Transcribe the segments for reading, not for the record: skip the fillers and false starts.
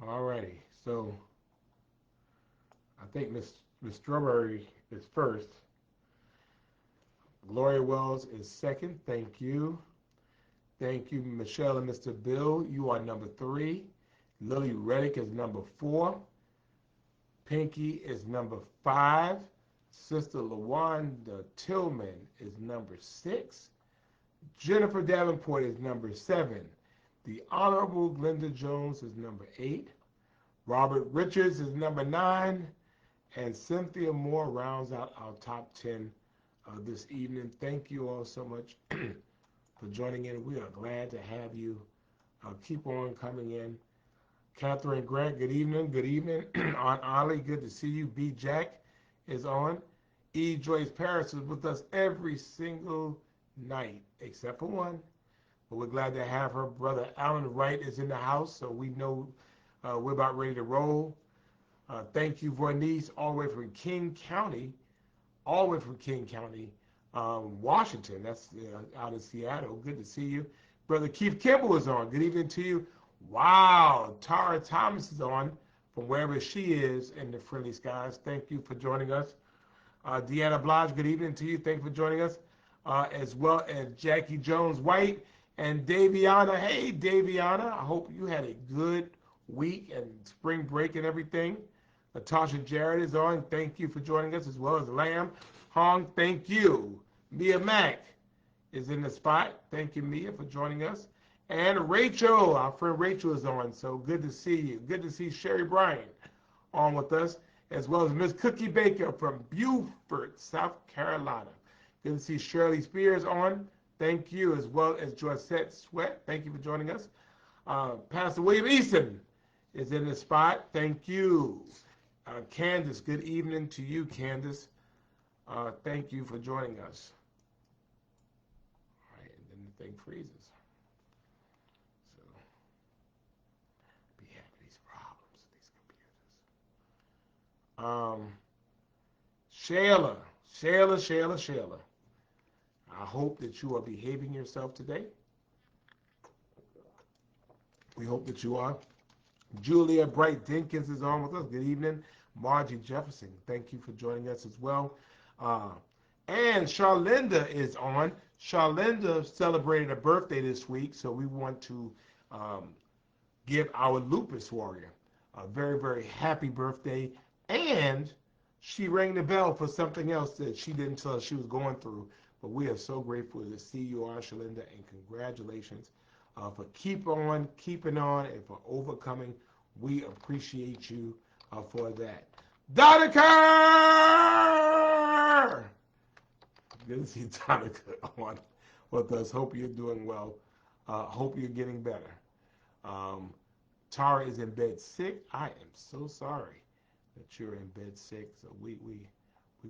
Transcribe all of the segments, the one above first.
All righty. So I think Miss Strawberry is first. Gloria Wells is second. Thank you. Thank you, Michelle and Mr. Bill. You are number 3. Lily Reddick is number 4. Pinky is number 5. Sister LaWanda Tillman is number 6. Jennifer Davenport is number 7. The Honorable Glenda Jones is number 8. Robert Richards is number 9. And Cynthia Moore rounds out our top 10 this evening. Thank you all so much for joining in. We are glad to have you. Keep on coming in. Catherine Grant, good evening. Good evening. Aunt Ollie, good to see you. B. Jack is on. E. Joyce Paris is with us every single night, except for one. But we're glad to have her. Brother Alan Wright is in the house, so we know we're about ready to roll. Thank you, Vornice, all the way from King County, Washington. That's out of Seattle. Good to see you. Brother Keith Kimball is on. Good evening to you. Wow, Tara Thomas is on from wherever she is in the friendly skies. Thank you for joining us. Deanna Blige, good evening to you. Thank you for joining us. As well as Jackie Jones White and Daviana. Hey, Daviana, I hope you had a good week and spring break and everything. Natasha Jarrett is on. Thank you for joining us, as well as Lamb Hong. Thank you. Mia Mack is in the spot. Thank you, Mia, for joining us. And Rachel, our friend Rachel is on, so good to see you. Good to see Sherry Bryan on with us, as well as Miss Cookie Baker from Beaufort, South Carolina. Good to see Shirley Spears on. Thank you, as well as Joycette Sweat. Thank you for joining us. Pastor William Easton is in the spot. Thank you. Candace, good evening to you, Candace. Thank you for joining us. All right, and then the thing freezes. Shayla. I hope that you are behaving yourself today. We hope that you are. Julia Bright Dinkins is on with us. Good evening. Margie Jefferson, thank you for joining us as well. And Charlinda is on. Charlinda celebrated a birthday this week, so we want to give our lupus warrior a very, very happy birthday. And she rang the bell for something else that she didn't tell us she was going through. But we are so grateful to see you, Shalinda, and congratulations for keeping on, and for overcoming. We appreciate you for that. Donica! Good to see Donica on with us. Hope you're doing well. Hope you're getting better. Tara is in bed sick. I am so sorry that you're in bed sick. So we're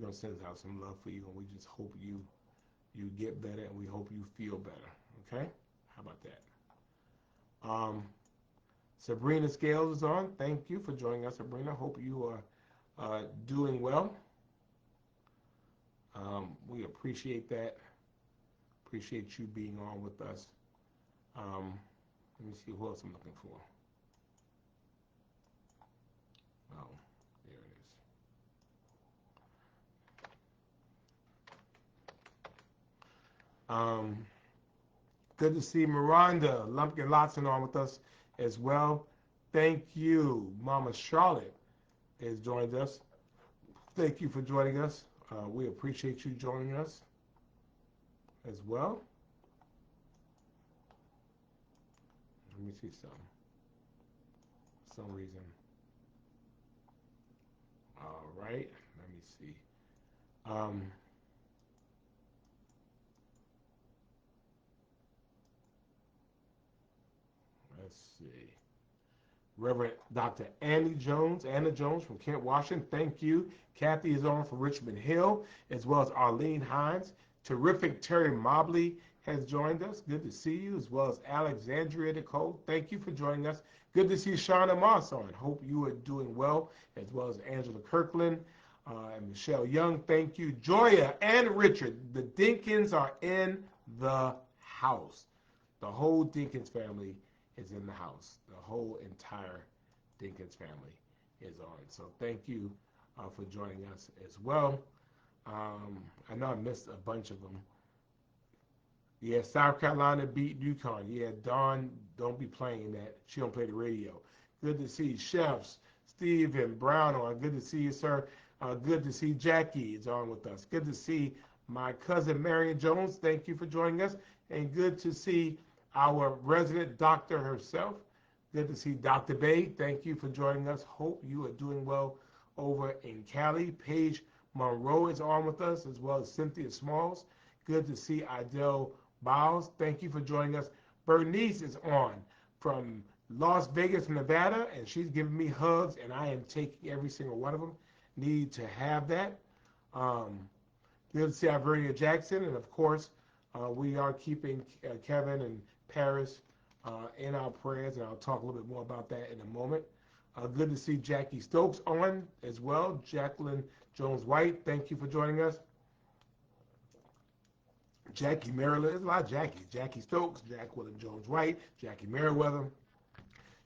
gonna send out some love for you, and we just hope you get better, and we hope you feel better. Okay? How about that? Sabrina Scales is on. Thank you for joining us, Sabrina. Hope you are doing well. We appreciate that. Appreciate you being on with us. Let me see who else I'm looking for. Oh, there it is. Good to see Miranda Lumpkin Lotson on with us as well. Thank you. Mama Charlotte has joined us. Thank you for joining us. We appreciate you joining us as well. Let me see something. For some reason. All right. Let me see. Let's see. Reverend Dr. Anna Jones from Kent, Washington. Thank you. Kathy is on from Richmond Hill, as well as Arlene Hines. Terrific Terry Mobley has joined us. Good to see you, as well as Alexandria Nicole. Thank you for joining us. Good to see Shauna Moss on. Hope you are doing well, as well as Angela Kirkland and Michelle Young. Thank you. Joya and Richard. The Dinkins are in the house. The whole Dinkins family is in the house. The whole entire Dinkins family is on. So thank you for joining us as well. I know I missed a bunch of them. Yeah, South Carolina beat UConn. Yeah, Dawn, don't be playing that. She don't play the radio. Good to see Chefs, Steve and Brown on. Good to see you, sir. Good to see Jackie is on with us. Good to see my cousin Marion Jones. Thank you for joining us. And good to see our resident doctor herself. Good to see Dr. Bay. Thank you for joining us. Hope you are doing well over in Cali. Paige Monroe is on with us, as well as Cynthia Smalls. Good to see Idell Biles. Thank you for joining us. Bernice is on from Las Vegas, Nevada, and she's giving me hugs, and I am taking every single one of them. Need to have that. Good to see Ivernia Jackson, and of course, we are keeping Kevin and Paris in our prayers, and I'll talk a little bit more about that in a moment. Good to see Jackie Stokes on as well. Jacqueline Jones-White, thank you for joining us. Jackie Merriweather, there's a lot of Jackie. Jackie Stokes, Jacqueline Jones-White, Jackie Merriweather.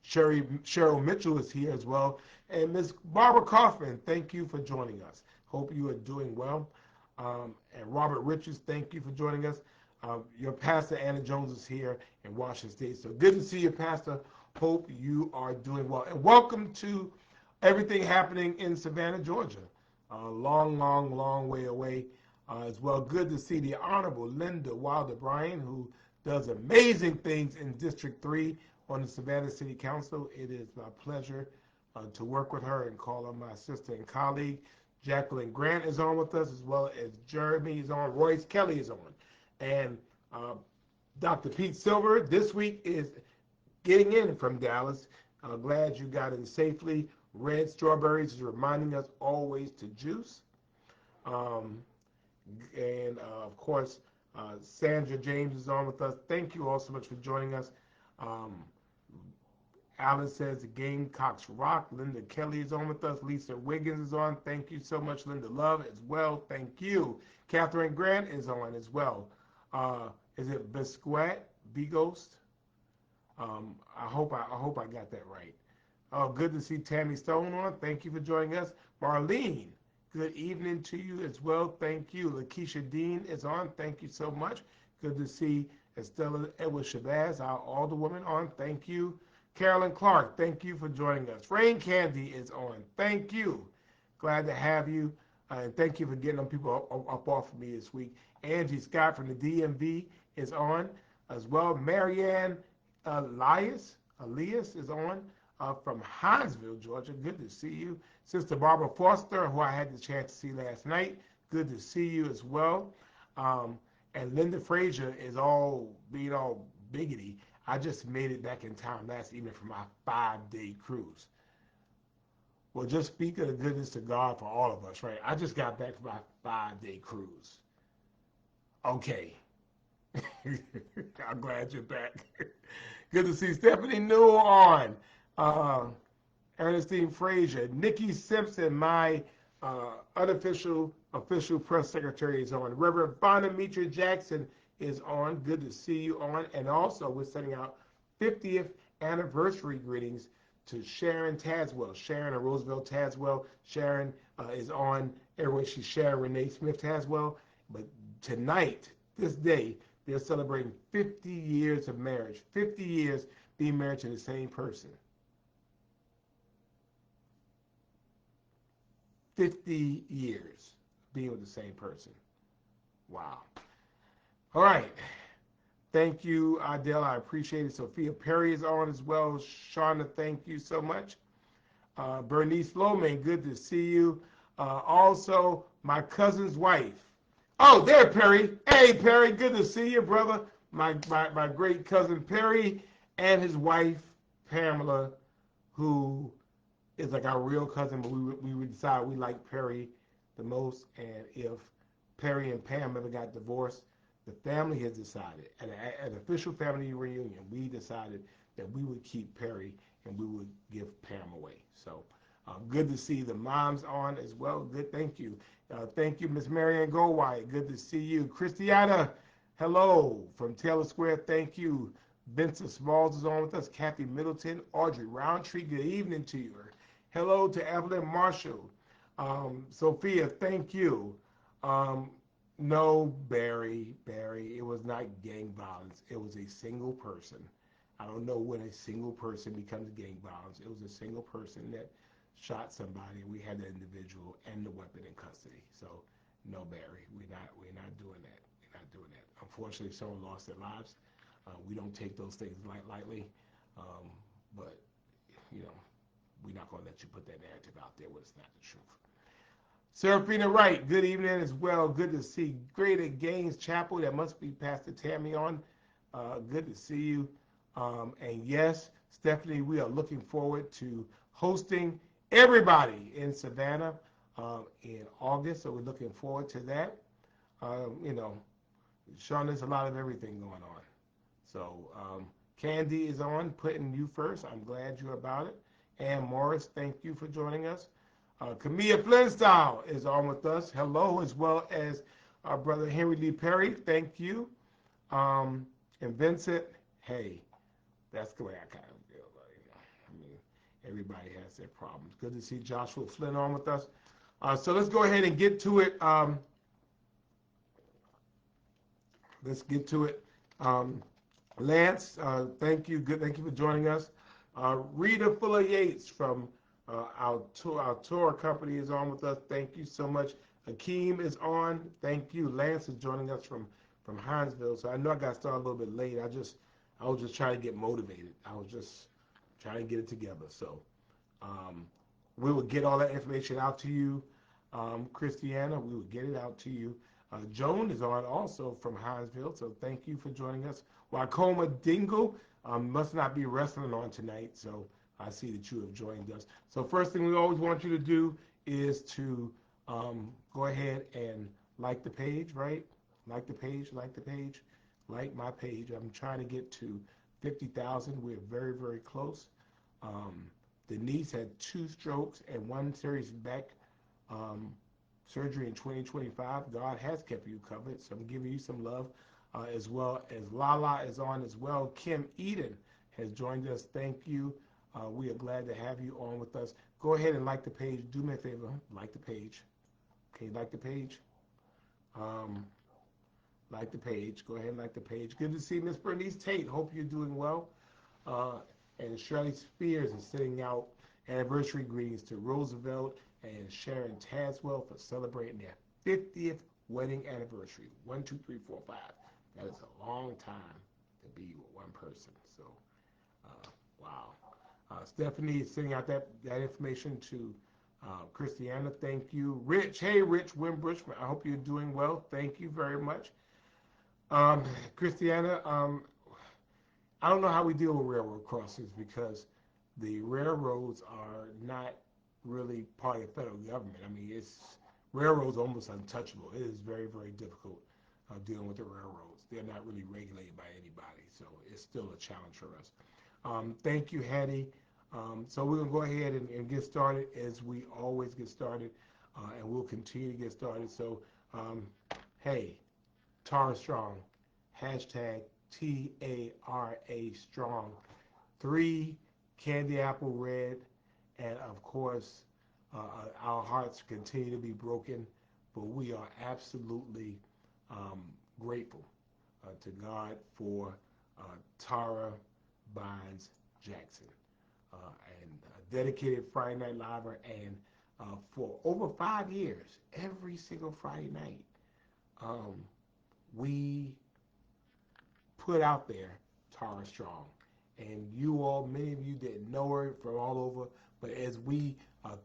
Cheryl Mitchell is here as well. And Miss Barbara Kaufman, thank you for joining us. Hope you are doing well. And Robert Richards, thank you for joining us. Your pastor, Anna Jones, is here in Washington State. So good to see you, Pastor. Hope you are doing well. And welcome to everything happening in Savannah, Georgia. Long way away. As well, good to see the Honorable Linda Wilder Bryan, who does amazing things in District 3 on the Savannah City Council. It is my pleasure to work with her and call her my sister and colleague. Jacqueline Grant is on with us, as well as Jeremy is on. Royce Kelly is on. And Dr. Pete Silver this week is getting in from Dallas. Glad you got in safely. Red Strawberries is reminding us always to juice. And of course, Sandra James is on with us. Thank you all so much for joining us. Alan says the Gamecocks rock. Linda Kelly is on with us. Lisa Wiggins is on. Thank you so much, Linda Love, as well. Thank you. Catherine Grant is on as well. Is it Bisquat, Ghost? I hope I got that right. Good to see Tammy Stone on. Thank you for joining us. Marlene, good evening to you as well. Thank you. Lakeisha Dean is on. Thank you so much. Good to see Estella Edwards Shabazz, our alderwoman, on. Thank you. Carolyn Clark, thank you for joining us. Rain Candy is on. Thank you. Glad to have you. And thank you for getting them people up off of me this week. Angie Scott from the DMV is on as well. Marianne Elias is on from Hinesville, Georgia. Good to see you. Sister Barbara Foster, who I had the chance to see last night. Good to see you as well. And Linda Frazier is being all biggity. I just made it back in time last evening for my 5-day cruise. Well, just speak of the goodness of God for all of us, right? I just got back from my 5-day cruise. Okay. I'm glad you're back. Good to see Stephanie Newell on. Ernestine Frazier. Nikki Simpson, my official press secretary, is on. Reverend Bonamitra Jackson is on. Good to see you on. And also, we're sending out 50th anniversary greetings to Sharon Tazwell. Sharon of Roosevelt Tazwell. Sharon is on. Everywhere she's Sharon Renee Smith Tazwell. But tonight, this day, they're celebrating 50 years of marriage. 50 years being married to the same person. 50 years being with the same person. Wow. All right. Thank you, Adele. I appreciate it. Sophia Perry is on as well. Shauna, thank you so much. Bernice Loman, good to see you. Also, my cousin's wife. Oh, there, Perry. Hey, Perry, good to see you, brother. My great cousin Perry and his wife, Pamela, who is like our real cousin, but we decided we like Perry the most. And if Perry and Pam ever got divorced, the family has decided, at an official family reunion, we decided that we would keep Perry and we would give Pam away. So good to see the moms on as well. Good, thank you. Thank you, Miss Marianne Goldwhite. Good to see you. Christiana, hello from Taylor Square. Thank you. Vincent Smalls is on with us. Kathy Middleton, Audrey Roundtree, good evening to you. Hello to Evelyn Marshall. Sophia, thank you. Um, no, Barry, it was not gang violence. It was a single person. I don't know when a single person becomes gang violence. It was a single person that shot somebody. We had the individual and the weapon in custody. So, no, Barry, we're not doing that. We're not doing that. Unfortunately, someone lost their lives. We don't take those things lightly, but you know, we're not going to let you put that narrative out there when it's not the truth. Serafina Wright, good evening as well. Good to see Greater Gaines Chapel. That must be Pastor Tammy on. Good to see you. And yes, Stephanie, we are looking forward to hosting everybody in Savannah in August. So we're looking forward to that. You know, Sean, there's a lot of everything going on. So Candy is on, putting you first. I'm glad you're about it. Ann Morris, thank you for joining us. Camilla Flintstyle is on with us. Hello, as well as our brother Henry Lee Perry. Thank you. And Vincent, hey, that's the way I kind of feel. I mean, everybody has their problems. Good to see Joshua Flynn on with us. So let's go ahead and get to it. Let's get to it. Lance, thank you. Good, thank you for joining us. Rita Fuller Yates from our tour company is on with us. Thank you so much. Hakeem is on. Thank you. Lance is joining us from Hinesville. So I know I got started a little bit late. I was just trying to get motivated. I was just trying to get it together. So we will get all that information out to you. Christiana, we will get it out to you. Joan is on also from Hinesville, so thank you for joining us. Wacoma Dingle must not be wrestling on tonight, so I see that you have joined us. So first thing we always want you to do is to go ahead and like the page, right? Like the page, like my page. I'm trying to get to 50,000. We're very, very close. Denise had 2 strokes and 1 serious back surgery in 2025. God has kept you covered, so I'm giving you some love, as well as Lala is on as well. Kim Eden has joined us. Thank you. We are glad to have you on with us. Go ahead and like the page. Do me a favor, like the page. Okay, like the page. Like the page. Go ahead and like the page. Good to see Miss Bernice Tate. Hope you're doing well. And Shirley Spears is sending out anniversary greetings to Roosevelt and Sharon Taswell for celebrating their 50th wedding anniversary. 1, 2, 3, 4, 5. That is a long time to be with one person. So, wow. Stephanie is sending out that information to Christiana. Thank you. Rich, hey, Rich Wimbush. I hope you're doing well. Thank you very much. Christiana, I don't know how we deal with railroad crossings because the railroads are not really part of the federal government. I mean, railroads are almost untouchable. It is very, very difficult dealing with the railroads. They're not really regulated by anybody, so it's still a challenge for us. Thank you, Hattie. So we're going to go ahead and get started as we always get started, and we'll continue to get started. So, hey, Tara Strong, hashtag TARA Strong, 3 Candy Apple Red, and of course, our hearts continue to be broken, but we are absolutely grateful to God for Tara Bynes Jackson, and dedicated Friday Night Liver, and for over 5 years, every single Friday night, we put out there Tara Strong. And you all, many of you didn't know her from all over, but as we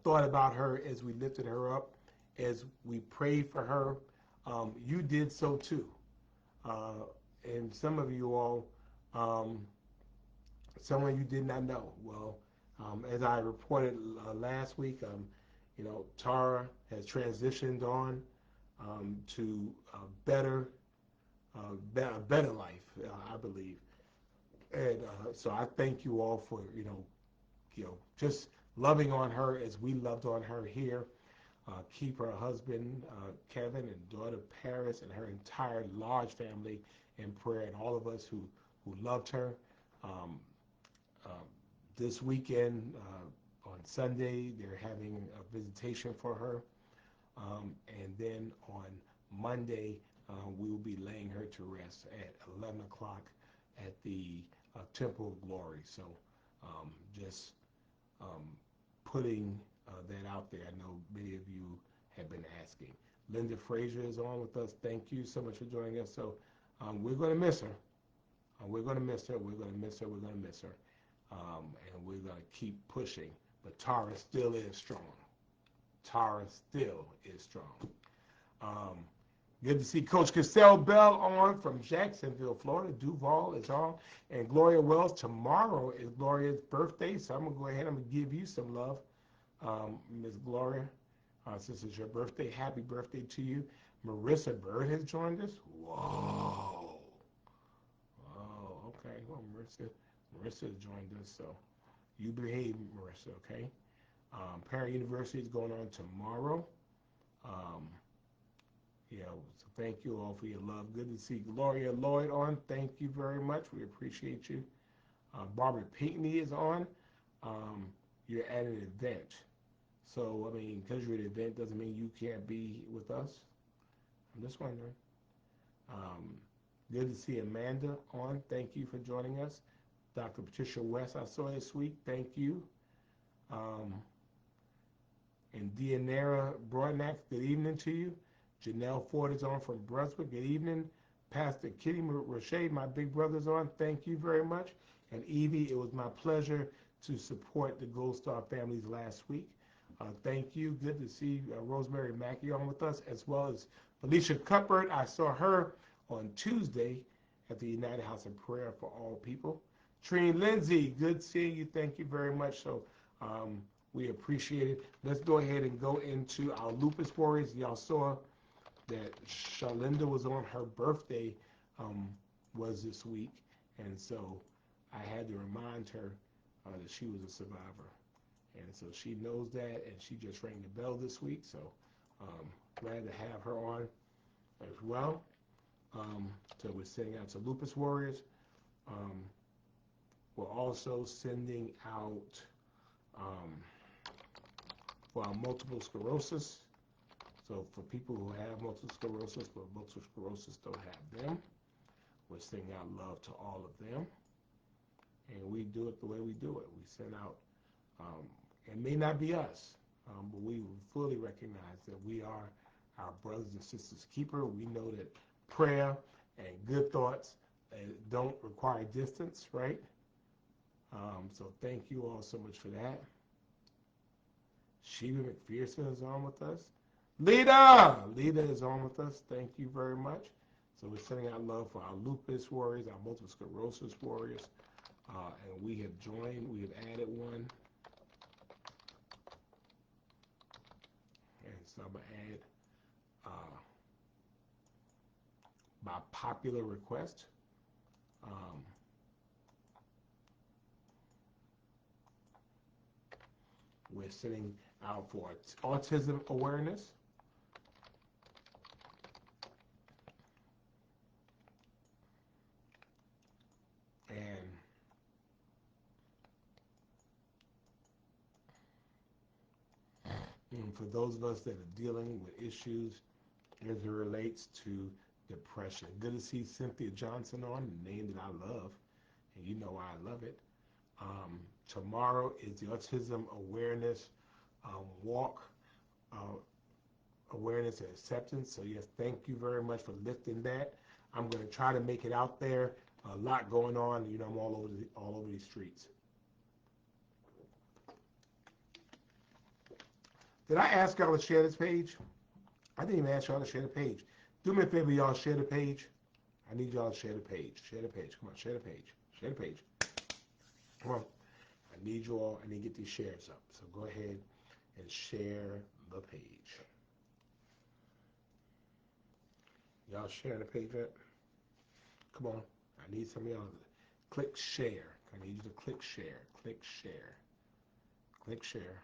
thought about her, as we lifted her up, as we prayed for her, you did so too. And some of you all, some of you did not know. Well, as I reported last week, Tara has transitioned on to a better life, I believe. And so I thank you all for just loving on her as we loved on her here. Keep her husband Kevin and daughter Paris and her entire large family in prayer, and all of us who loved her. Um, um, this weekend, on Sunday, they're having a visitation for her. And then on Monday, we will be laying her to rest at 11 o'clock at the Temple of Glory. So just um, putting that out there. I know many of you have been asking. Linda Frazier is on with us. Thank you so much for joining us. So we're going to miss her. We're going to miss her. We're going to miss her. We're going to miss her. And we're going to keep pushing. But Tara still is strong. Tara still is strong. Um, Good to see Coach Cassell Bell on from Jacksonville, Florida. Duval is on. And Gloria Wells, tomorrow is Gloria's birthday, so I'm going to go ahead and I'm going to give you some love, Miss Gloria. Since it's your birthday, happy birthday to you. Marissa Bird has joined us. Whoa. Oh, okay. Well, Marissa has joined us, so you behave, Marissa, okay? Parent University is going on tomorrow. So thank you all for your love. Good to see Gloria Lloyd on. Thank you very much. We appreciate you. Barbara Pinckney is on. You're at an event. So, I mean, because you're at an event doesn't mean you can't be with us. I'm just wondering. Good to see Amanda on. Thank you for joining us. Dr. Patricia West, I saw this week. Thank you. And Deanera Broadnax, good evening to you. Janelle Ford is on from Brunswick. Good evening. Pastor Kitty Roche, my big brother's on. Thank you very much. And Evie, it was my pleasure to support the Gold Star families last week. Thank you. Good to see Rosemary Mackey on with us, as well as Felicia Cuthbert. I saw her on Tuesday at the United House of Prayer for All People. Trine Lindsay, good seeing you. Thank you very much. So we appreciate it. Let's go ahead and go into our Lupus Warriors. Y'all saw that Shalinda was on. Her birthday was this week, and so I had to remind her that she was a survivor, and so she knows that, and she just rang the bell this week, so glad to have her on as well. So we're sending out to Lupus Warriors. We're also sending out for our multiple sclerosis. So for people who have multiple sclerosis, but multiple sclerosis don't have them, we're sending out love to all of them. And we do it the way we do it. We send out, it may not be us, but we fully recognize that we are our brothers and sisters keeper. We know that prayer and good thoughts don't require distance, right? So thank you all so much for that. Sheba McPherson is on with us. Lita is on with us. Thank you very much. So we're sending out love for our lupus warriors, our multiple sclerosis warriors, and we have joined. We have added one, and so I'm gonna add by popular request. We're sending out for autism awareness. And for those of us that are dealing with issues as it relates to depression. Good to see Cynthia Johnson on, a name that I love, and you know why I love it. Tomorrow is the Autism Awareness Walk, Awareness and Acceptance. So yes, thank you very much for lifting that. I'm going to try to make it out there. A lot going on. You know, I'm all over these streets. Did I ask y'all to share this page? I didn't even ask y'all to share the page. Do me a favor, y'all, share the page. I need y'all to share the page. Share the page. Come on, share the page. Share the page. Come on. I need you all. I need to get these shares up. So go ahead and share the page. Y'all share the page yet? Come on. I need some of y'all to click share. I need you to click share. Click share. Click share.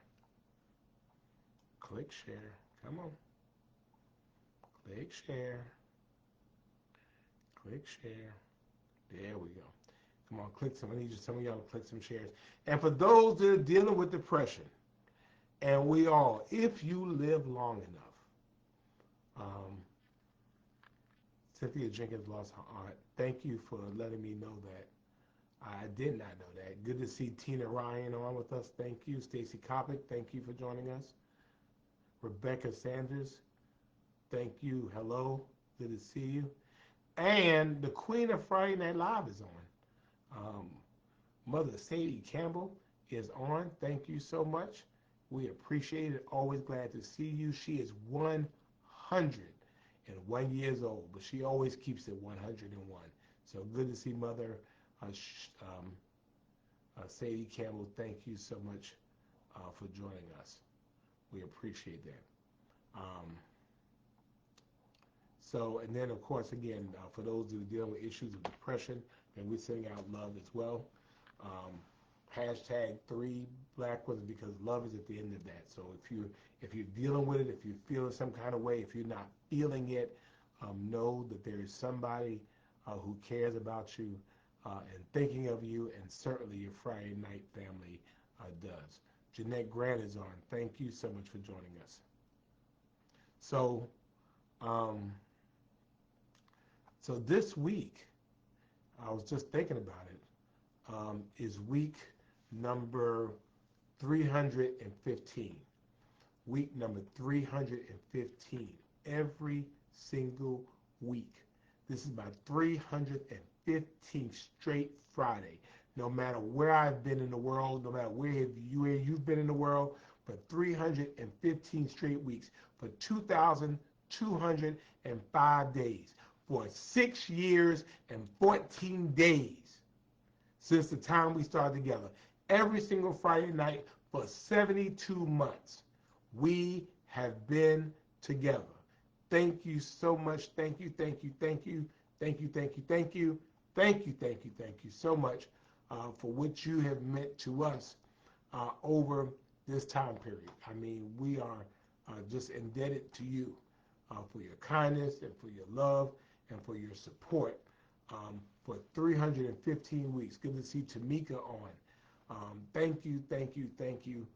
Click share. Come on. Click share. Click share. There we go. Come on, click some. I need some of y'all to click some shares. And for those that are dealing with depression, and we all, if you live long enough, um, Cynthia Jenkins lost her aunt. Thank you for letting me know that. I did not know that. Good to see Tina Ryan on with us. Thank you. Stacy Kopic, thank you for joining us. Rebecca Sanders, thank you. Hello. Good to see you. And the Queen of Friday Night Live is on. Mother Sadie Campbell is on. Thank you so much. We appreciate it. Always glad to see you. She is 101 years old, but she always keeps it 101. So good to see Mother Sadie Campbell. Thank you so much for joining us. We appreciate that. And then, of course, again, for those that are dealing with issues of depression, and we're sending out love as well. Hashtag 3 Black Women, because love is at the end of that. So if you're dealing with it, if you're feeling some kind of way, if you're not feeling it, know that there is somebody who cares about you and thinking of you, and certainly your Friday night family does. Jeanette Grant is on. Thank you so much for joining us. So this week, I was just thinking about it, is week number 315. Week number 315. Every single week. This is my 315th straight Friday. No matter where I've been in the world, no matter where you've been in the world, for 315 straight weeks, for 2,205 days, for 6 years and 14 days since the time we started together. Every single Friday night for 72 months, we have been together. Thank you so much. Thank you, thank you, thank you, thank you, thank you, thank you, thank you, thank you, thank you so much for what you have meant to us over this time period. I mean, we are just indebted to you for your kindness and for your love and for your support for 315 weeks. Good to see Tamika on. Thank you, thank you, thank you.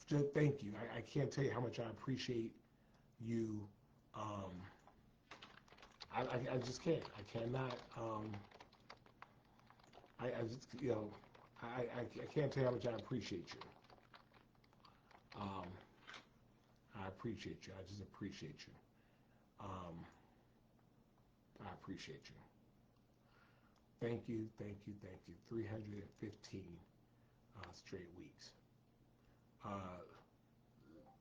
Just thank you. I can't tell you how much I appreciate you. I just can't. I cannot. I just, I can't tell you how much I appreciate you. I appreciate you. I just appreciate you. I appreciate you. Thank you, thank you, thank you. 315 straight weeks.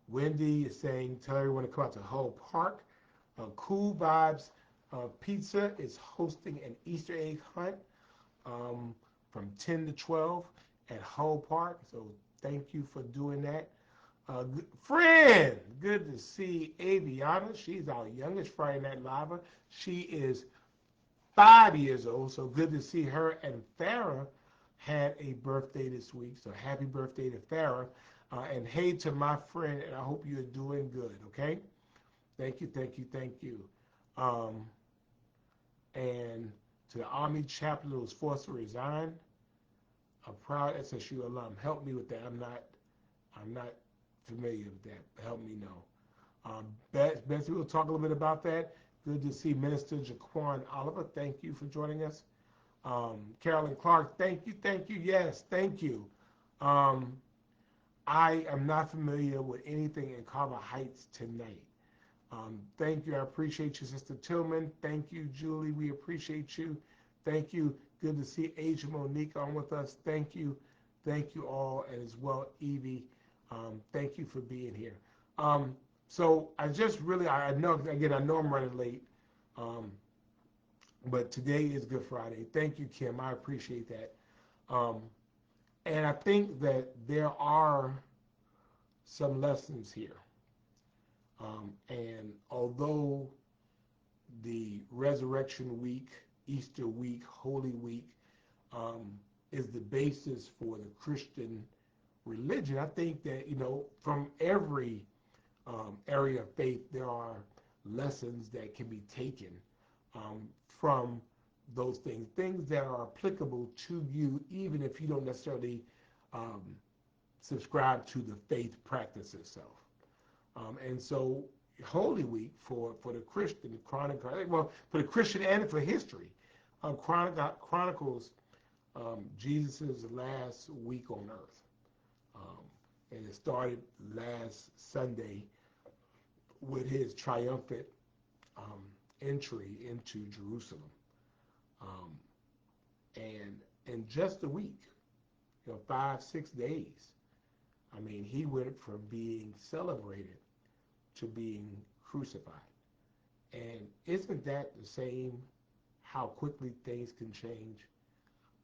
Wendy is saying, tell everyone to come out to Hull Park. Cool Vibes Pizza is hosting an Easter egg hunt from 10 to 12 at Hull Park. So thank you for doing that. Friend, good to see Aviana. She's our youngest Friday Night Liver. She is 5 years old, so good to see her. And Farrah had a birthday this week, so happy birthday to Farrah. And hey to my friend, and I hope you're doing good, okay? Thank you, thank you, thank you. And to the Army chaplain who was forced to resign, a proud SSU alum. Help me with that. I'm not familiar with that. Help me know. Betsy, we'll talk a little bit about that. Good to see Minister Jaquan Oliver. Thank you for joining us. Carolyn Clark, thank you, yes, thank you. I am not familiar with anything in Carver Heights tonight. Thank you, I appreciate you, Sister Tillman. Thank you, Julie, we appreciate you. Thank you, good to see Asia Monique on with us. Thank you all, and as well, Evie. Thank you for being here. So I just really, I know I'm running late, but today is Good Friday. Thank you, Kim, I appreciate that. And I think that there are some lessons here. And although the Resurrection Week, Easter Week, Holy Week is the basis for the Christian religion, I think that, from every area of faith, there are lessons that can be taken from those things that are applicable to you, even if you don't necessarily um, subscribe to the faith practice itself. And so Holy Week for the Christian, well, for the Christian and for history, chronicles Jesus' last week on earth. And it started last Sunday with his triumphant entry into Jerusalem. Um, and in just a week, 5, 6 days, I mean, he went from being celebrated to being crucified. And isn't that the same how quickly things can change?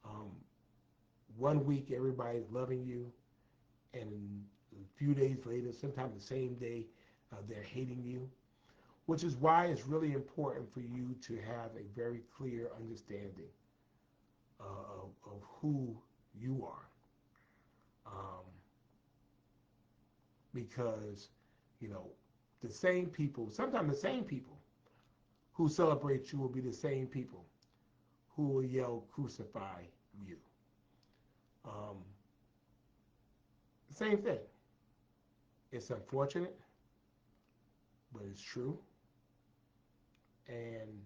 Um, one week everybody's loving you, and a few days later, sometimes the same day, they're hating you, which is why it's really important for you to have a very clear understanding of who you are. Because, the same people, sometimes the same people who celebrate you will be the same people who will yell, crucify you. Um, Same thing. It's unfortunate, but it's true. And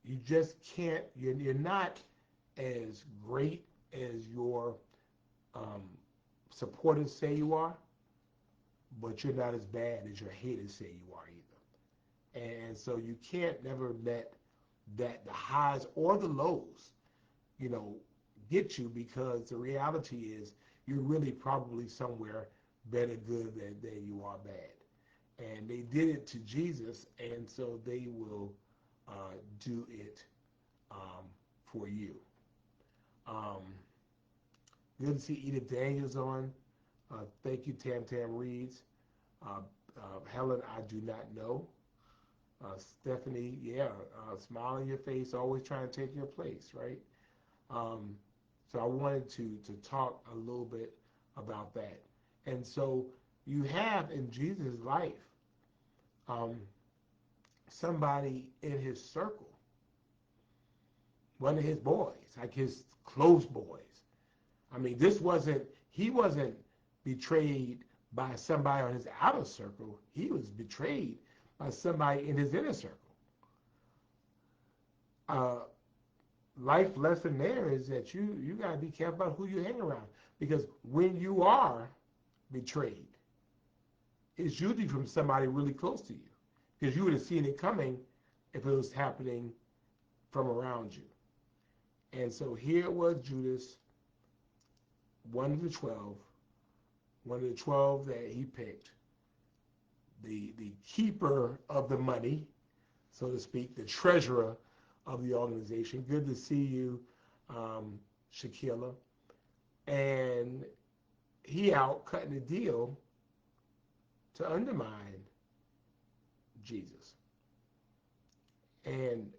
you just can't, you're not as great as your supporters say you are, but you're not as bad as your haters say you are either. And so you can't never let that the highs or the lows, get you, because the reality is you're really probably somewhere better good than you are bad. And they did it to Jesus, and so they will do it for you. Good to see Edith Daniels on. Thank you, Tam Reeds. Helen, I do not know. Stephanie, yeah, smile on your face, always trying to take your place, right? So I wanted to talk a little bit about that. And so you have in Jesus' life somebody in his circle, one of his boys, like his close boys. I mean, he wasn't betrayed by somebody on his outer circle. He was betrayed by somebody in his inner circle. Life lesson there is that you got to be careful about who you hang around, because when you are betrayed, it's usually from somebody really close to you, because you would have seen it coming if it was happening from around you. And so here was Judas, one of the 12 that he picked, the keeper of the money, so to speak, the treasurer of the organization. Good to see you, Shaquilla. And he out cutting the deal to undermine Jesus. And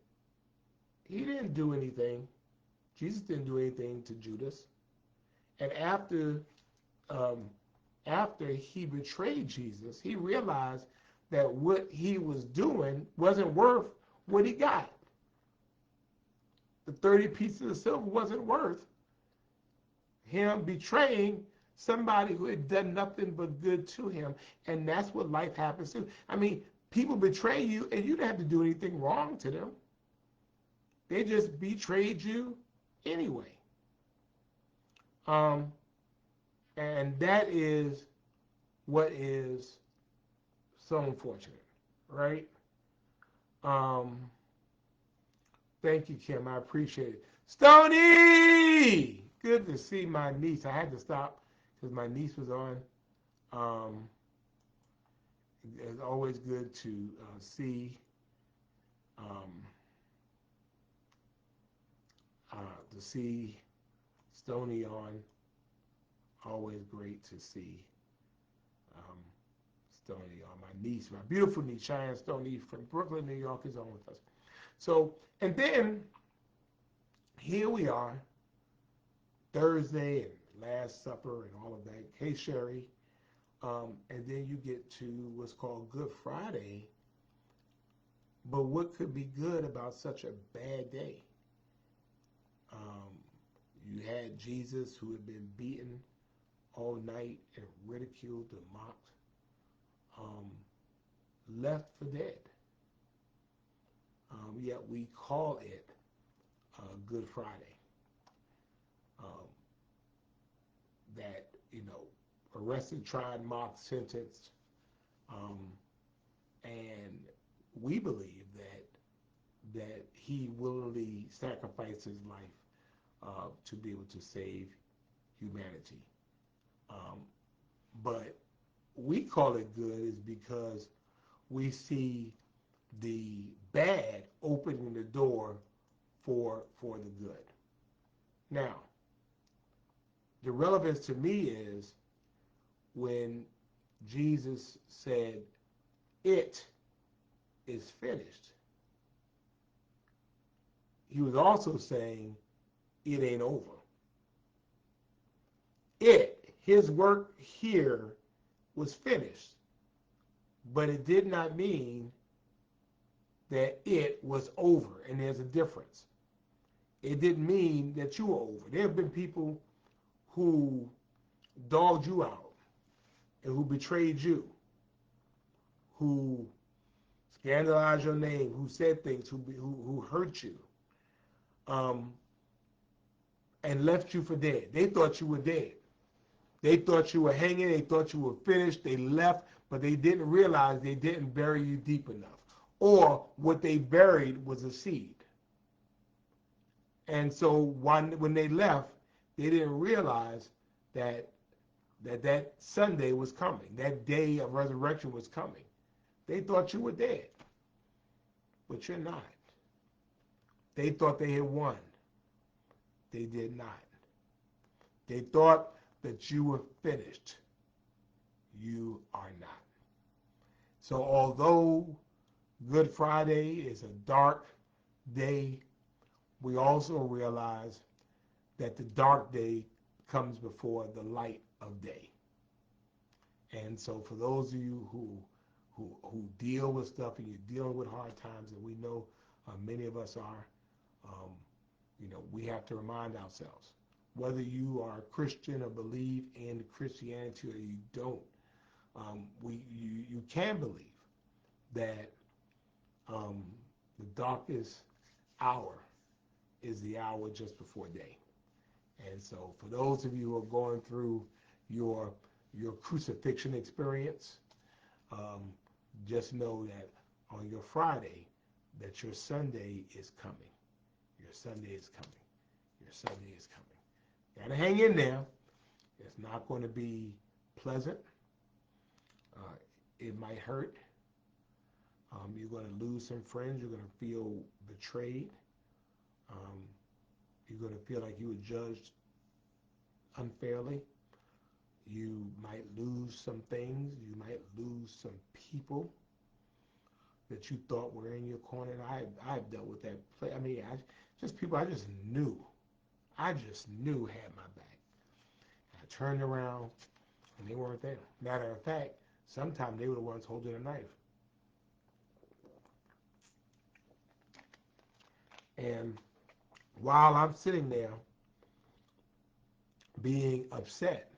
he didn't do anything. Jesus didn't do anything to Judas. And after he betrayed Jesus, he realized that what he was doing wasn't worth what he got. The 30 pieces of silver wasn't worth him betraying somebody who had done nothing but good to him. And that's what life happens to. I mean, people betray you, and you didn't have to do anything wrong to them. They just betrayed you anyway. And that is what is so unfortunate, right? Thank you, Kim. I appreciate it. Stony! Good to see my niece. I had to stop because my niece was on. It's always good to see Stony on. Always great to see Stony on. My niece, my beautiful niece, Cheyenne Stony from Brooklyn, New York, is on with us. So, and then here we are, Thursday and Last Supper and all of that. Hey, Sherry. And then you get to what's called Good Friday. But what could be good about such a bad day? Um, you had Jesus who had been beaten all night and ridiculed and mocked, um, left for dead. Yet we call it Good Friday. Um, that, arrested, tried, mocked, sentenced, um, and we believe that he willingly sacrificed his life to be able to save humanity. Um, but we call it good is because we see the bad opening the door for the good. Now, the relevance to me is when Jesus said, "It is finished," he was also saying, "It ain't over." His work here was finished, but it did not mean that it was over, and there's a difference. It didn't mean that you were over. There have been people who dogged you out and who betrayed you, who scandalized your name, who said things, who hurt you, um, and left you for dead. They thought you were dead. They thought you were hanging. They thought you were finished. They left, but they didn't realize they didn't bury you deep enough. Or what they buried was a seed. And so when they left, they didn't realize that that Sunday was coming. That day of resurrection was coming. They thought you were dead, but you're not. They thought they had won. They did not. They thought that you were finished. You are not. So although Good Friday is a dark day, we also realize that the dark day comes before the light of day. And so for those of you who deal with stuff and you're dealing with hard times, and we know many of us are, we have to remind ourselves, whether you are a Christian or believe in Christianity or you don't, you can believe that the darkest hour is the hour just before day. And so for those of you who are going through your crucifixion experience, just know that on your Friday, that your Sunday is coming. Your Sunday is coming. Your Sunday is coming. You gotta hang in there. It's not going to be pleasant. It might hurt. You're going to lose some friends. You're going to feel betrayed. You're going to feel like you were judged unfairly. You might lose some things. You might lose some people that you thought were in your corner. I've dealt with that. I mean, people I just knew had my back. And I turned around and they weren't there. Matter of fact, sometimes they were the ones holding a knife. And while I'm sitting there being upset,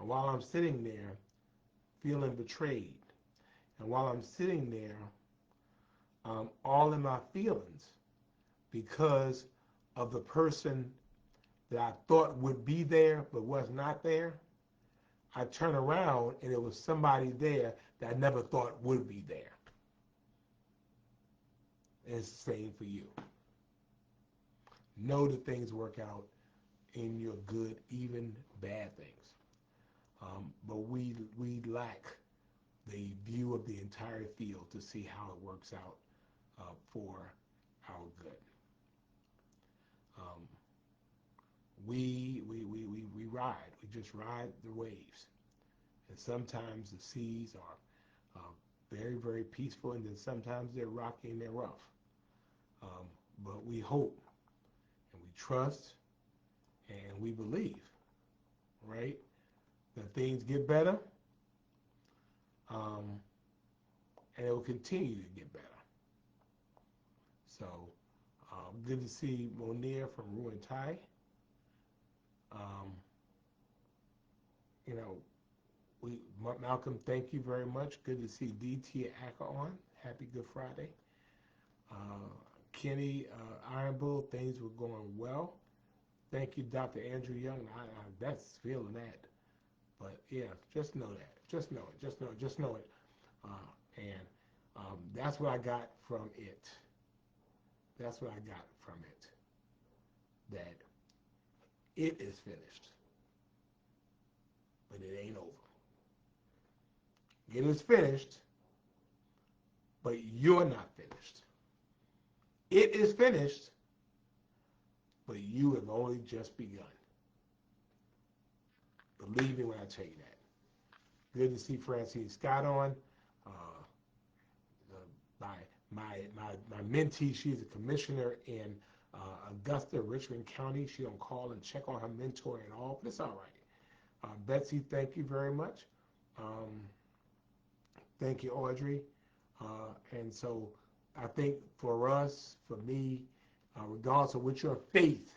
and while I'm sitting there feeling betrayed, and while I'm sitting there all in my feelings because of the person that I thought would be there but was not there, I turn around and it was somebody there that I never thought would be there. And it's the same for you. Know that things work out in your good, even bad things. But we lack the view of the entire field to see how it works out for our good. We ride. We just ride the waves. And sometimes the seas are very, very peaceful, and then sometimes they're rocky and they're rough. But we hope, and we trust, and we believe, right, that things get better, and it will continue to get better. So Good to see Monier from Ruin Thai. Um, you know, Malcolm, thank you very much. Good to see DT Acker on. Happy Good Friday. Uh, Kenny Iron Bull, things were going well. Thank you, Dr. Andrew Young. That's feeling that. But yeah, just know that. Just know it. Just know it. Just know it. And that's what I got from it. That's what I got from it. That it is finished, but it ain't over. It is finished, but you're not finished. It is finished, but you have only just begun. Believe me when I tell you that. Good to see Francine Scott on. Uh, my, my mentee, she's a commissioner in Augusta, Richmond County. She don't call and check on her mentor at all, but it's all right. Betsy, thank you very much. Um, thank you, Audrey. And so I think for us, for me, regardless of what your faith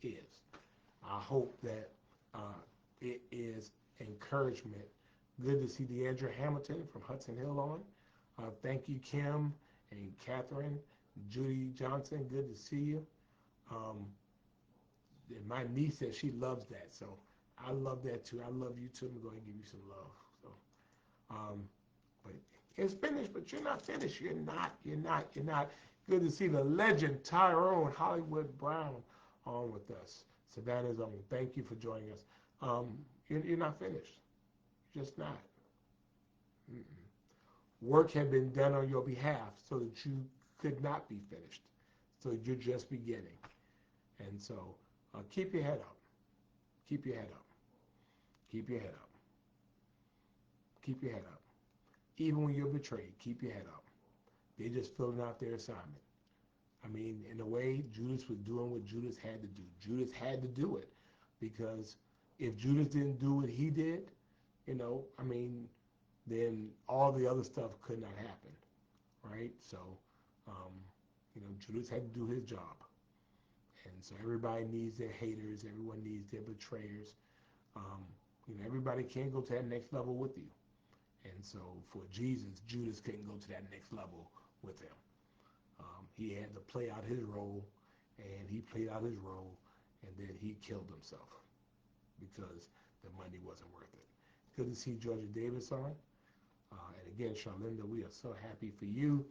is, I hope that it is encouragement. Good to see DeAndre Hamilton from Hudson Hill on. Thank you, Kim and Catherine, Judy Johnson. Good to see you. Um, and my niece says she loves that, so I love that too. I love you too. I'm going to give you some love. So, um, but it's finished, but you're not finished. You're not. You're not. You're not. Good to see the legend Tyrone Hollywood Brown on with us. Savannah's on. Thank you for joining us. You're not finished. You're just not. Mm-mm. Work had been done on your behalf so that you could not be finished. So you're just beginning. And so keep your head up. Keep your head up. Keep your head up. Keep your head up. Even when you're betrayed, keep your head up. They're just filling out their assignment. I mean, in a way, Judas was doing what Judas had to do. Judas had to do it because if Judas didn't do what he did, I mean, then all the other stuff could not happen, right? So, um, Judas had to do his job. And so everybody needs their haters. Everyone needs their betrayers. Um, everybody can't go to that next level with you. And so for Jesus, Judas couldn't go to that next level with him. He had to play out his role, and he played out his role, and then he killed himself because the money wasn't worth it. Good to see Georgia Davis on. And again, Charlinda, we are so happy for you.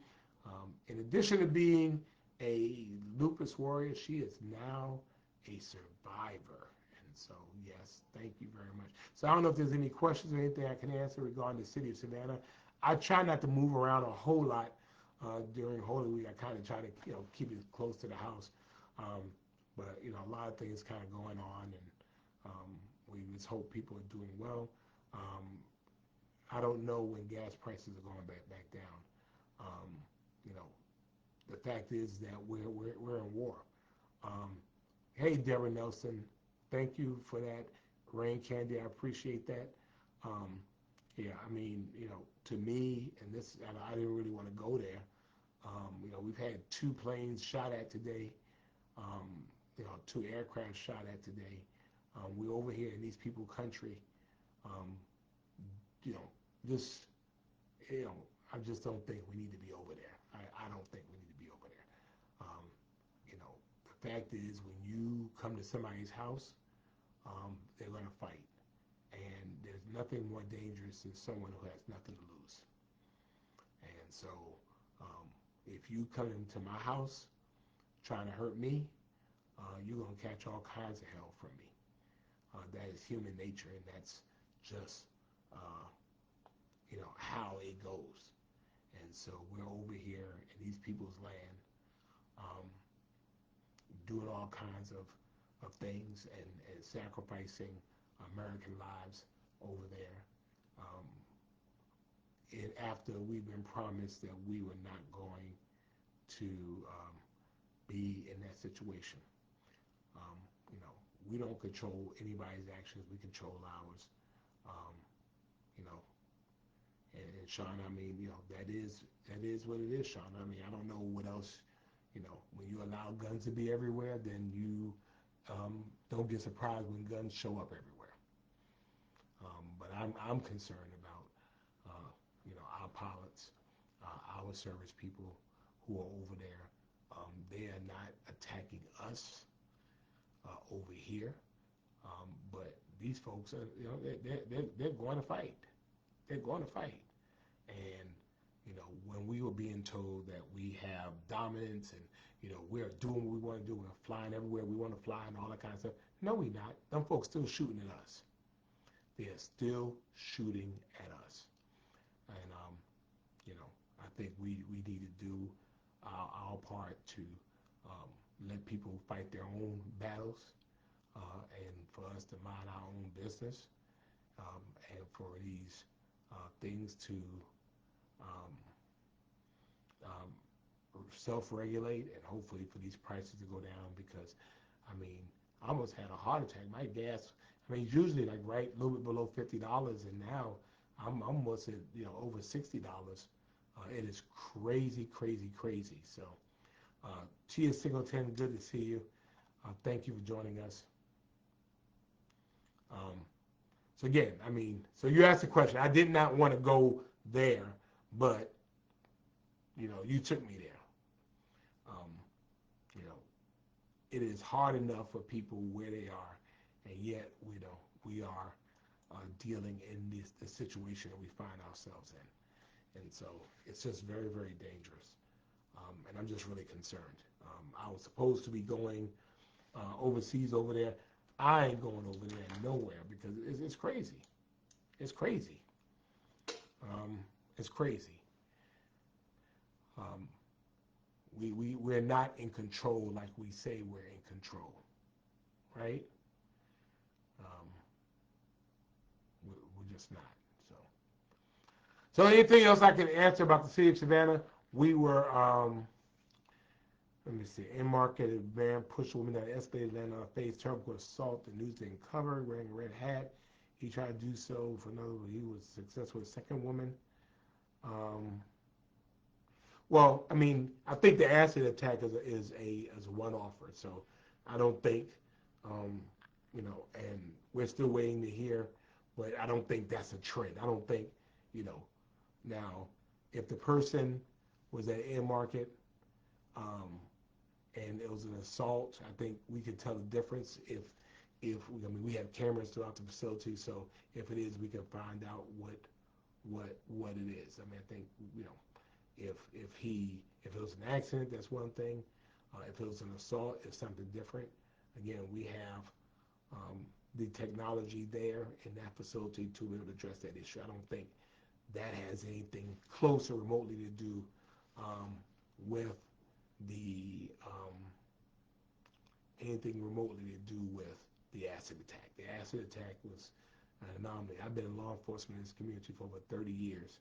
In addition to being a lupus warrior, she is now a survivor. And so, yes, thank you very much. So I don't know if there's any questions or anything I can answer regarding the city of Savannah. I try not to move around a whole lot during Holy Week. I kind of try to, keep it close to the house. But, a lot of things kind of going on, and we just hope people are doing well. I don't know when gas prices are going back down. Um, you know, the fact is that we're in war. Um, hey, Deborah Nelson, thank you for that. Rain Candy, I appreciate that. Um, yeah, I mean, to me, and this, I didn't really want to go there. We've had 2 planes shot at today. Um, 2 aircraft shot at today. We're over here in these people country. Um, you know, just, I just don't think we need to be over there. I don't think we need to be over there. Um, the fact is, when you come to somebody's house, they're going to fight. And there's nothing more dangerous than someone who has nothing to lose. And so, if you come into my house trying to hurt me, you're going to catch all kinds of hell from me. That is human nature, and that's just, how it goes. And so we're over here in these people's land, um, doing all kinds of things and sacrificing American lives over there. Um, and after we've been promised that we were not going to be in that situation. Um, you know, we don't control anybody's actions. We control ours. Um, you know, and Sean, I mean, that is what it is, Sean. I mean, I don't know what else, when you allow guns to be everywhere, then you don't get surprised when guns show up everywhere. But I'm concerned about our pilots, our service people who are over there. They are not attacking us over here, but these folks are they're going to fight. They're going to fight, and when we were being told that we have dominance and we're doing what we want to do, we're flying everywhere we want to fly and all that kind of stuff. No, we not. Them folks still shooting at us. They are still shooting at us, and I think we need to do our part to let people fight their own battles, and for us to mind our own business, and for these things to um, um, self-regulate, and hopefully for these prices to go down, because I almost had a heart attack. My gas, it's usually like right a little bit below $50, and now I'm almost at over $60. It is crazy, crazy, crazy. So Tia Singleton, good to see you. Thank you for joining us. So again, so you asked the question. I did not want to go there, but you took me there. It is hard enough for people where they are, and yet we are dealing in the situation that we find ourselves in, and so it's just very, very dangerous. And I'm just really concerned. I was supposed to be going overseas over there. I ain't going over there nowhere because it's crazy. It's crazy. It's crazy. We're not in control like we say we're in control, right? We're just not. So anything else I can answer about the city of Savannah? We were, let me see, in-market van pushed a woman down the escalator, landed on her face, terrible assault. The news didn't cover, wearing a red hat. He tried to do so for another, he was successful with a second woman. Well, I think the acid attack is a one-offer. So I don't think, and we're still waiting to hear, but I don't think that's a trend. I don't think, now, if the person was at in-market, and it was an assault, I think we could tell the difference if we have cameras throughout the facility, so if it is, we can find out what it is. I think if it was an accident, that's one thing. If it was an assault, it's something different. Again, we have the technology there in that facility to be able to address that issue. I don't think that has anything close or remotely to do with the acid attack. The acid attack was an anomaly. I've been in law enforcement in this community for over 30 years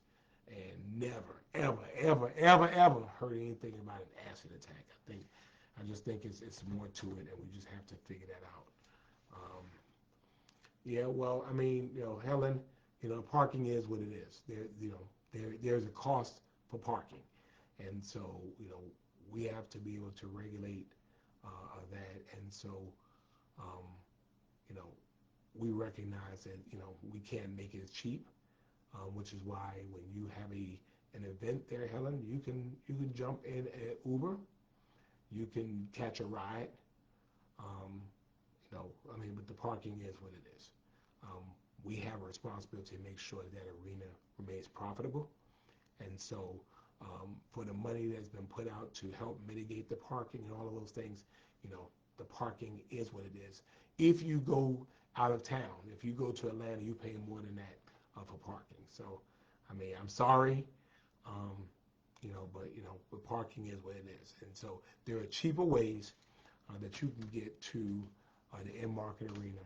and never, ever, ever, ever, ever heard anything about an acid attack. I just think it's more to it, and we just have to figure that out. Helen, parking is what it is. There's a cost for parking, and so we have to be able to regulate that, and so we recognize that we can't make it cheap, which is why when you have an event there, Helen, you can jump in an Uber, you can catch a ride, but the parking is what it is. We have a responsibility to make sure that arena remains profitable, and so for the money that's been put out to help mitigate the parking and all of those things, the parking is what it is. If you go out of town, if you go to Atlanta, you pay more than that for parking. So, I'm sorry, but parking is what it is. And so there are cheaper ways that you can get to the in-market arena,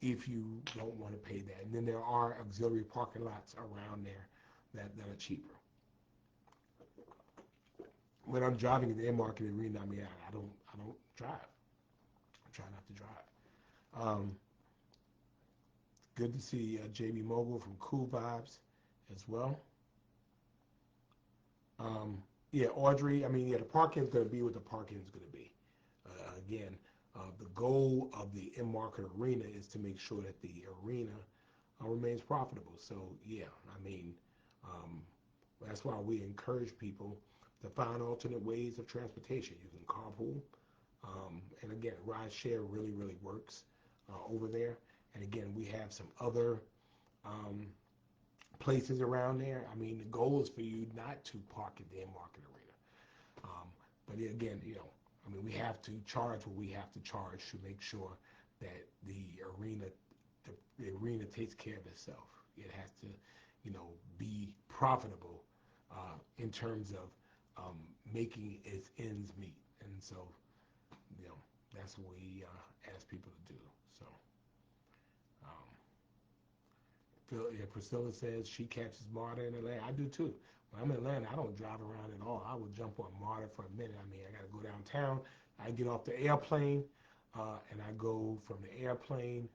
if you don't want to pay that. And then there are auxiliary parking lots around there that are cheaper. When I'm driving in the in-market arena, I don't drive. I try not to drive. Good to see JB Mogul from Cool Vibes as well. Yeah, Audrey. I mean, yeah, the parking is going to be what the parking is going to be. Again, the goal of the in-market arena is to make sure that the arena remains profitable. So yeah, I mean, um, that's why we encourage people to find alternate ways of transportation. You can carpool, and again, ride share really, really works over there. And again, we have some other um, places around there. I mean, the goal is for you not to park at the in-market arena. Um, but again, I mean, we have to charge what we have to charge to make sure that the arena takes care of itself. It has to, be profitable in terms of making its ends meet. And so, you know, that's what we ask people to do. So, um, Priscilla says she catches MARTA in Atlanta. I do too. When I'm in Atlanta, I don't drive around at all. I will jump on MARTA for a minute. I mean, I got to go downtown. I get off the airplane, and I go from the airplane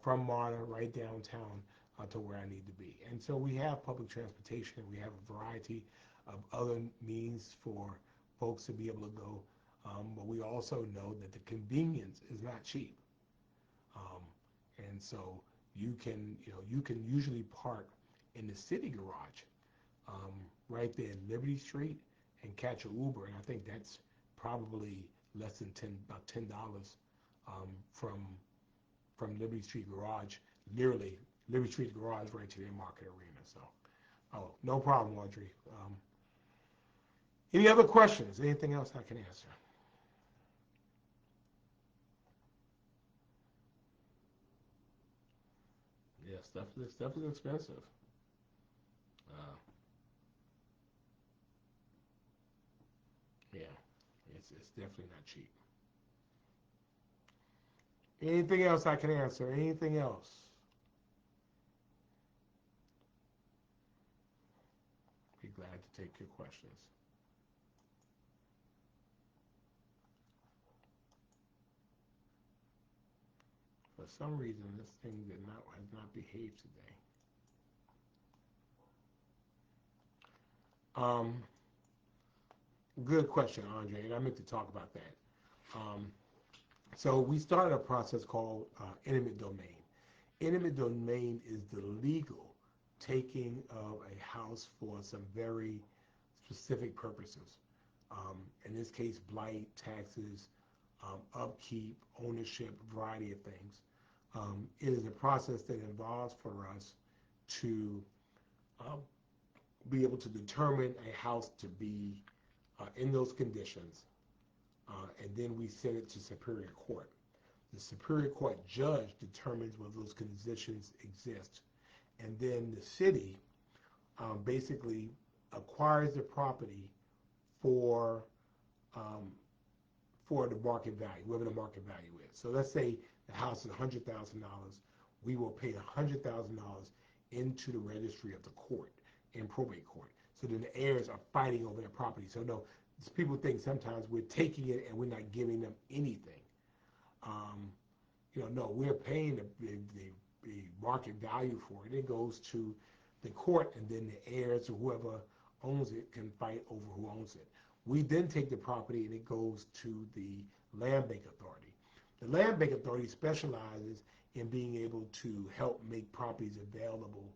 from MARTA right downtown to where I need to be. And so we have public transportation. We have a variety of other means for folks to be able to go. But we also know that the convenience is not cheap. Um, and so you can usually park in the city garage um, right there in Liberty Street and catch an Uber, and I think that's probably less than about $10 from Liberty Street Garage, literally Liberty Street Garage right to their market arena. So, oh, no problem, Audrey. Any other questions? Anything else I can answer? Yeah, stuff is expensive. Uh, yeah, it's definitely not cheap. Anything else I can answer? Anything else? Be glad to take your questions. For some reason, this thing has not behaved today. Um, Good question, Andre, and I meant to talk about that. Um, so we started a process called eminent domain. Eminent domain is the legal taking of a house for some very specific purposes. In this case, blight, taxes, upkeep, ownership, a variety of things. It is a process that involves for us to um, be able to determine a house to be in those conditions, and then we send it to Superior Court. The Superior Court judge determines whether those conditions exist, and then the city basically acquires the property for um, for the market value, whatever the market value is. So let's say the house is $100,000. We will pay $100,000 into the registry of the court in probate court. So then the heirs are fighting over their property. So no, people think sometimes we're taking it and we're not giving them anything. Um, no, we're paying the market value for it. It goes to the court, and then the heirs or whoever owns it can fight over who owns it. We then take the property and it goes to the Land Bank Authority. The Land Bank Authority specializes in being able to help make properties available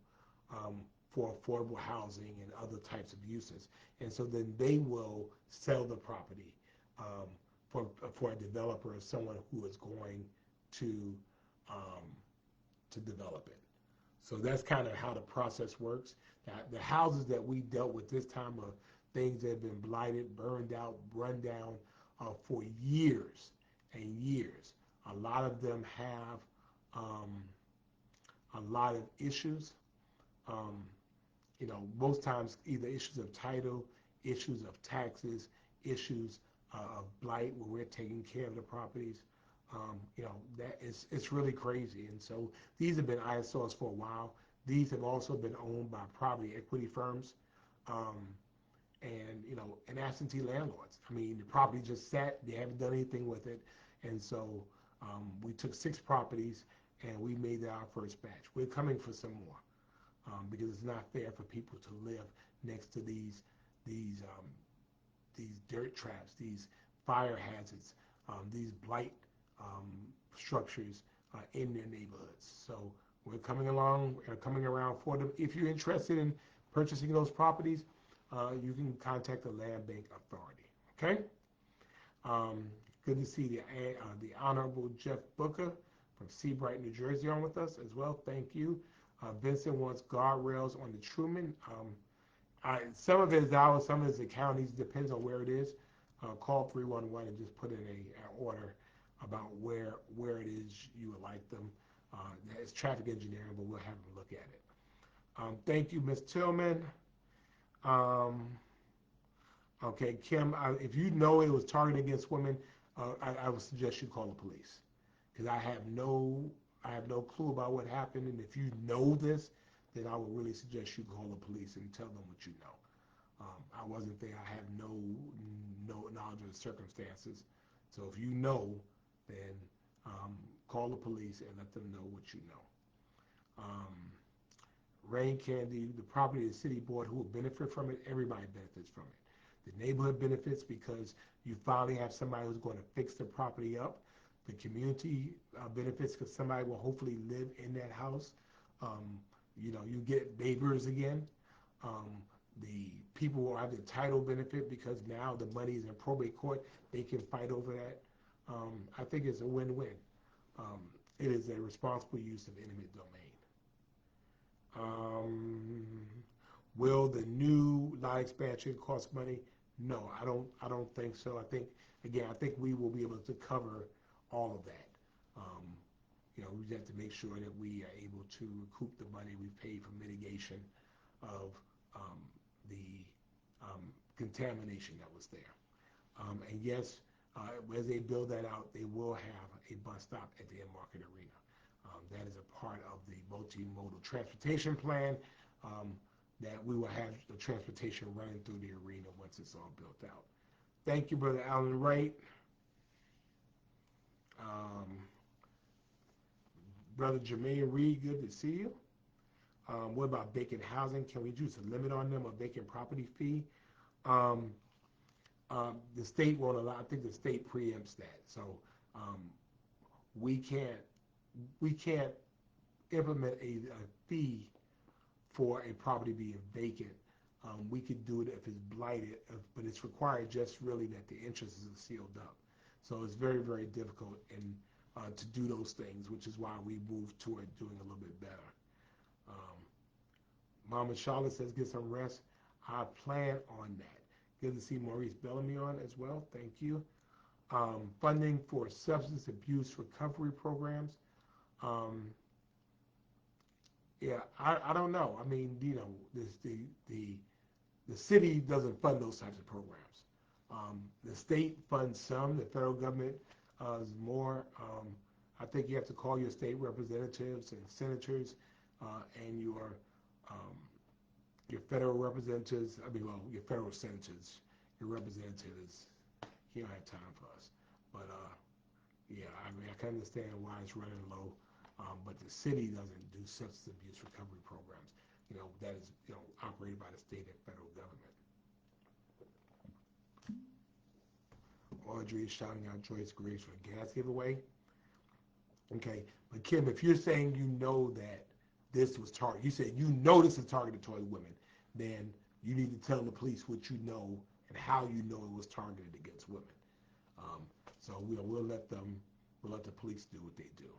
um, for affordable housing and other types of uses. And so then they will sell the property um, for a developer or someone who is going to um, to develop it. So that's kind of how the process works. The houses that we dealt with this time are things that have been blighted, burned out, run down for years and years. A lot of them have um, a lot of issues. Um, most times either issues of title, issues of taxes, issues of blight where we're taking care of the properties. That is it's really crazy. And so these have been eyesores for a while. These have also been owned by property equity firms, um, and absentee landlords. I mean, the property just sat; they haven't done anything with it, and so we took 6 properties and we made that our first batch. We're coming for some more because it's not fair for people to live next to these these dirt traps, these fire hazards, these blight structures in their neighborhoods. So we're coming along, coming around for them. If you're interested in purchasing those properties, you can contact the Land Bank Authority. Okay. Um, Good to see the Honorable Jeff Booker from Seabright, New Jersey, on with us as well. Thank you. Vincent wants guardrails on the Truman. Some of it is ours, some of it is the county's. Depends on where it is. Call 311 and just put in an order about where it is you would like them. It's traffic engineering, but we'll have them look at it. Thank you, Ms. Tillman. Um, okay, Kim, if you know it was targeted against women, I would suggest you call the police, because I have no clue about what happened, and if you know this, then I would really suggest you call the police and tell them what you know. I wasn't there. I have no knowledge of the circumstances. So if you know, then call the police and let them know what you know. Rain Candy, the property of the city board, who will benefit from it? Everybody benefits from it. The neighborhood benefits because you finally have somebody who's going to fix the property up. The community benefits because somebody will hopefully live in that house. You get neighbors again. The people will have the title benefit because now the money is in probate court. They can fight over that. I think it's a win-win. It is a responsible use of eminent domain. Will the new lot expansion cost money? No, I don't think so. I think we will be able to cover all of that. We have to make sure that we are able to recoup the money we paid for mitigation of the contamination that was there. And yes, as they build that out, they will have a bus stop at the Market Arena. That is a part of the multimodal transportation plan, that we will have the transportation running through the arena once it's all built out. Thank you, Brother Alan Wright. Brother Jermaine Reed, good to see you. What about vacant housing? Can we use a limit on them, a vacant property fee? The state won't allow. I think the state preempts that. So we can't implement a fee for a property being vacant. We could do it if it's blighted, but it's required just really that the interest is sealed up. So it's very, very difficult to do those things, which is why we moved toward doing a little bit better. Mama Charlotte says, get some rest. I plan on that. Good to see Maurice Bellamy on as well. Thank you. Funding for substance abuse recovery programs. Yeah, I don't know. I mean, the city doesn't fund those types of programs. The state funds some. The federal government is more. I think you have to call your state representatives and senators and your federal representatives. Your federal senators, your representatives. He don't have time for us. But yeah, I can understand why it's running low. But the city doesn't do substance abuse recovery programs. That is operated by the state and federal government. Audrey is shouting out Joyce Grace for a gas giveaway. Okay, but Kim, if you're saying you know that this was targeted, you said you know this is targeted toward women, then you need to tell the police what you know and how you know it was targeted against women. So we'll let the police do what they do.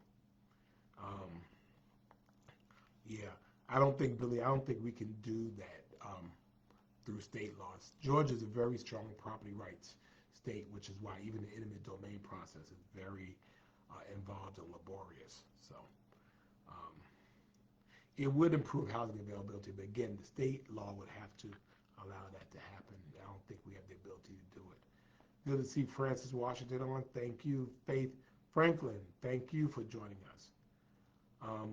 Yeah, I don't think we can do that through state laws. Georgia is a very strong property rights state, which is why even the eminent domain process is very involved and laborious. So it would improve housing availability, but again, the state law would have to allow that to happen. I don't think we have the ability to do it. Good to see Francis Washington on. Thank you. Faith Franklin, thank you for joining us.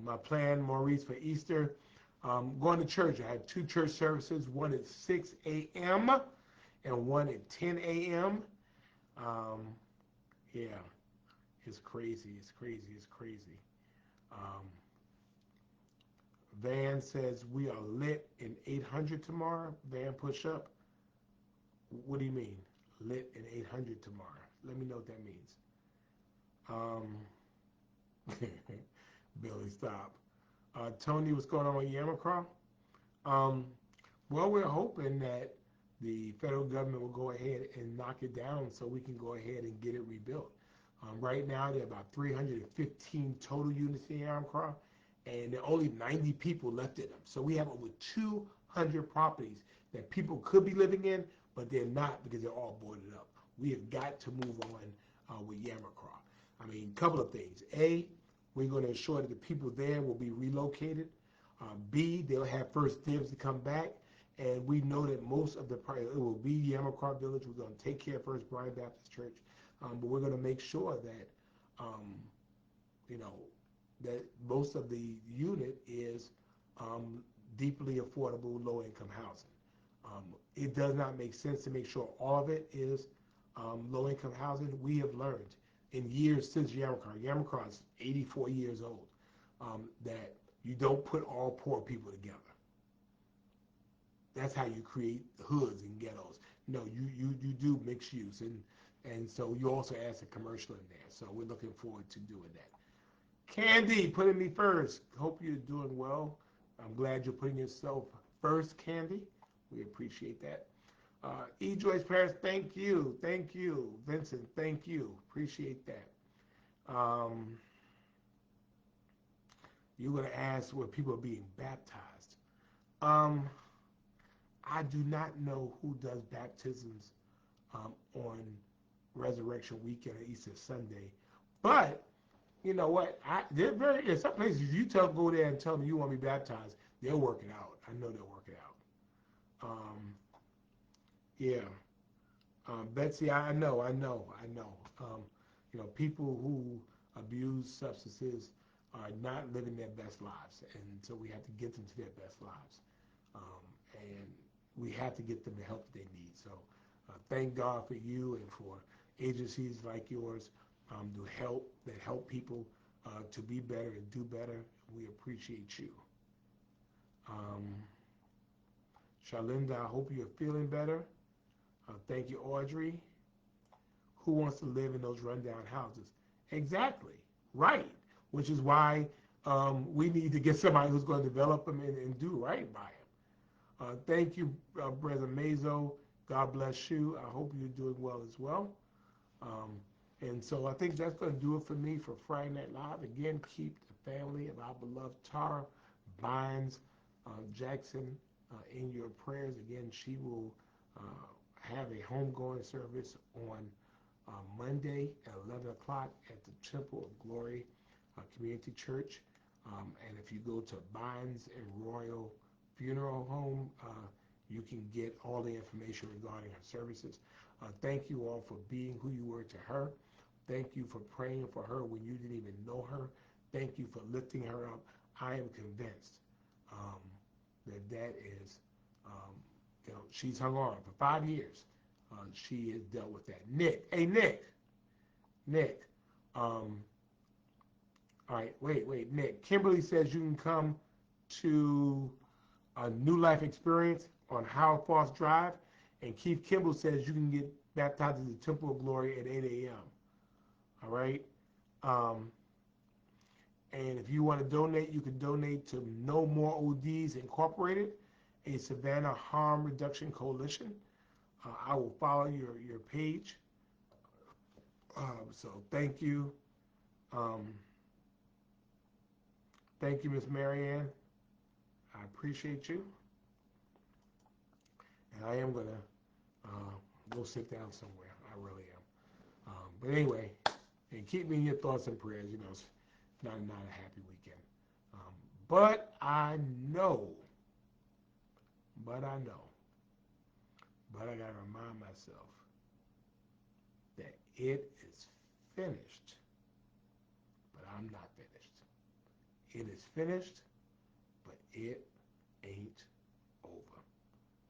My plan, Maurice, for Easter, going to church. I have 2 church services, one at 6 a.m. and one at 10 a.m. Yeah, it's crazy. Van says we are lit in 800 tomorrow. Van, push up. What do you mean? lit and 800 tomorrow. Let me know what that means. Um, Billy, stop. Tony, what's going on with Yamacraw? Um, well, we're hoping that the federal government will go ahead and knock it down so we can go ahead and get it rebuilt. Right now, there are about 315 total units in Yamacraw, and there are only 90 people left in them. So we have over 200 properties that people could be living in, but they're not because they're all boarded up. We have got to move on with Yamacraw. I mean, a couple of things. A, we're going to ensure that the people there will be relocated. B, they'll have first dibs to come back. And we know that most of the, it will be Yamacraw Village. We're going to take care of First Bryan Baptist Church. But we're going to make sure that, you know, that most of the unit is deeply affordable, low-income housing. It does not make sense to make sure all of it is low-income housing. We have learned in years since Yamacraw is 84 years old, that you don't put all poor people together. That's how you create hoods and ghettos. No, you do mixed use, and so you also add a commercial in there. So we're looking forward to doing that. Candy, putting me first. Hope you're doing well. I'm glad you're putting yourself first, Candy. We appreciate that. E. Joyce Paris, thank you. Thank you. Vincent, thank you. Appreciate that. You're going to ask where people are being baptized. I do not know who does baptisms on Resurrection Weekend or Easter Sunday, but you know what? There's some places you go there and tell them you want to be baptized, they'll work it out. I know they'll work it out. Yeah. Betsy, I know. You know, people who abuse substances are not living their best lives, and so we have to get them to their best lives, and we have to get them the help that they need. So, thank God for you and for agencies like yours that help people to be better and do better. We appreciate you. Charlinda, I hope you're feeling better. Thank you, Audrey. Who wants to live in those rundown houses? Exactly, right. Which is why we need to get somebody who's going to develop them and do right by them. Thank you, Brother Mazo. God bless you. I hope you're doing well as well. And so I think that's going to do it for me for Friday Night Live. Again, keep the family of our beloved Tara Bynes Jackson in your prayers. Again, she will have a homegoing service on Monday at 11 o'clock at the Temple of Glory Community Church. And if you go to Bynes and Royal Funeral Home, you can get all the information regarding her services. Thank you all for being who you were to her. Thank you for praying for her when you didn't even know her. Thank you for lifting her up. I am convinced that is, you know, she's hung on for 5 years. She has dealt with that. Nick, hey Nick. All right, wait, Nick. Kimberly says you can come to a New Life Experience on Howard Foss Drive, and Keith Kimball says you can get baptized in the Temple of Glory at 8 a.m. All right? And if you want to donate, you can donate to No More ODs Incorporated, a Savannah Harm Reduction Coalition. I will follow your page. So thank you. Thank you, Miss Marianne. I appreciate you. And I am going to go sit down somewhere. I really am. But anyway, and keep me in your thoughts and prayers. You know, it's not a happy weekend. But I know, but I got to remind myself that it is finished, but I'm not finished. It is finished, but it ain't over.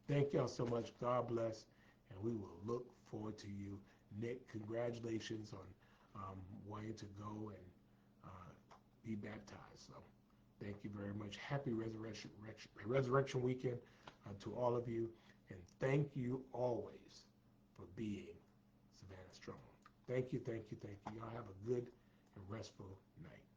Thank y'all so much. God bless, and we will look forward to you. Nick, congratulations on wanting to go and be baptized. So thank you very much. Happy Resurrection Weekend to all of you, and thank you always for being Savannah Strong. Thank you, thank you, thank you. Y'all have a good and restful night.